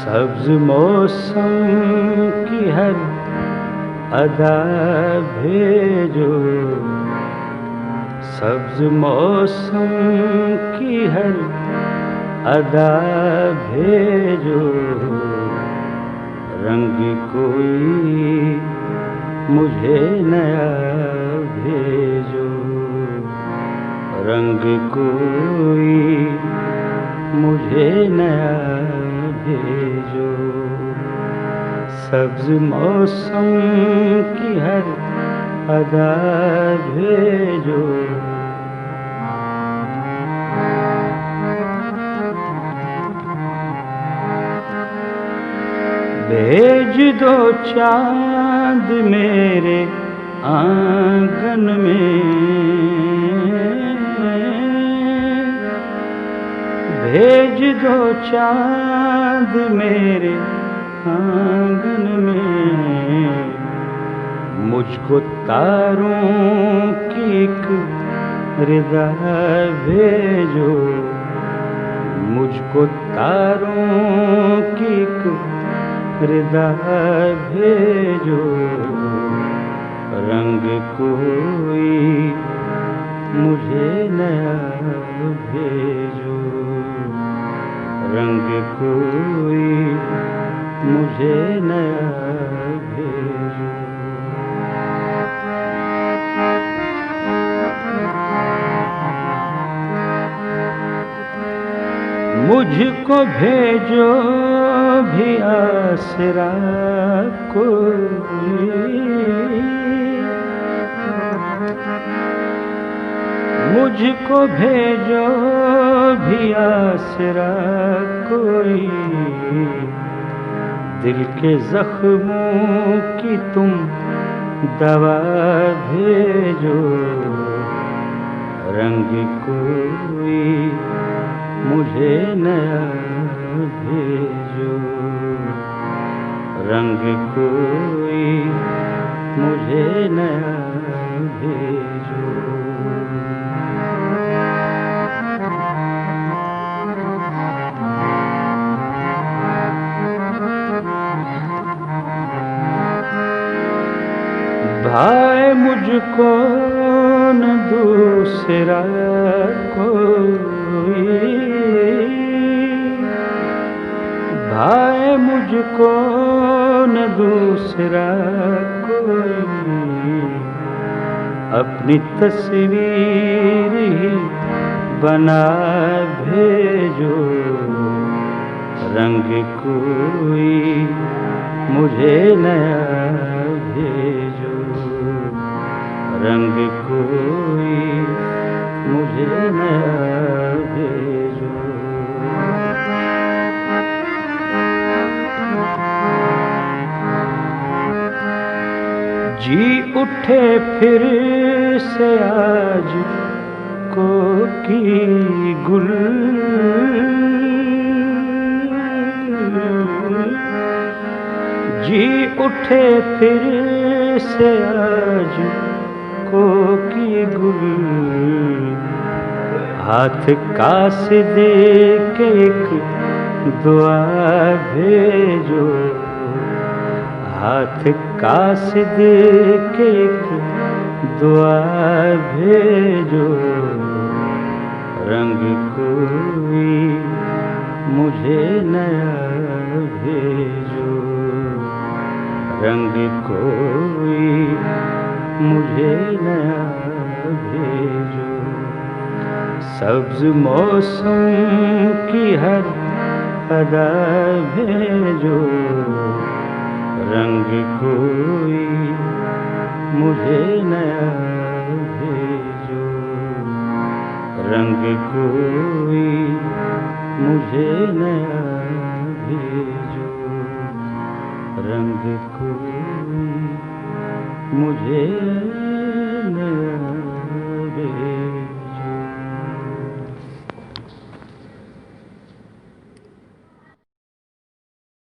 सब्ज मौसम की हर अदा भेजो, सब्ज मौसम की हर अदा भेजो, रंग कोई मुझे नया भेजो, रंग कोई मुझे नया भेजो। सब्ज मौसम की हर अदा भेजो। भेज दो चांद मेरे आंगन में, भेज दो चांद मेरे आंगन में, मुझको तारों की एक रिदा भेजो, मुझको तारों की एक रिदा भेजो, रंग कोई मुझे नया भेजो, रंग कोई मुझे नया भेजो। मुझको भेजो भी आसरा कोई, मुझको भेजो भी आसरा कोई, दिल के जख्मों की तुम दवा भेजो, रंग कोई मुझे नया भेजो, रंग कोई मुझे नया भेजो। भाई मुझको न दूसरा कोई, भाई मुझको न दूसरा कोई, अपनी तस्वीर ही बना भेजो, रंग कोई मुझे नया भेजो, रंग कोई मुझे नया भेजो। जी उठे फिर से आज को की गुल, जी उठे फिर से आज को की गुल, हाथ कास दे के एक दुआ भेजो, हाथ कास दे के एक दुआ भेजो, रंग कोई मुझे नया भेजो, रंग कोई मुझे नया भेजो। सब्ज मौसम की हर अदा भेजो, रंग कोई मुझे नया भेजो, रंग कोई मुझे नया भेजो, रंग कोई मुझे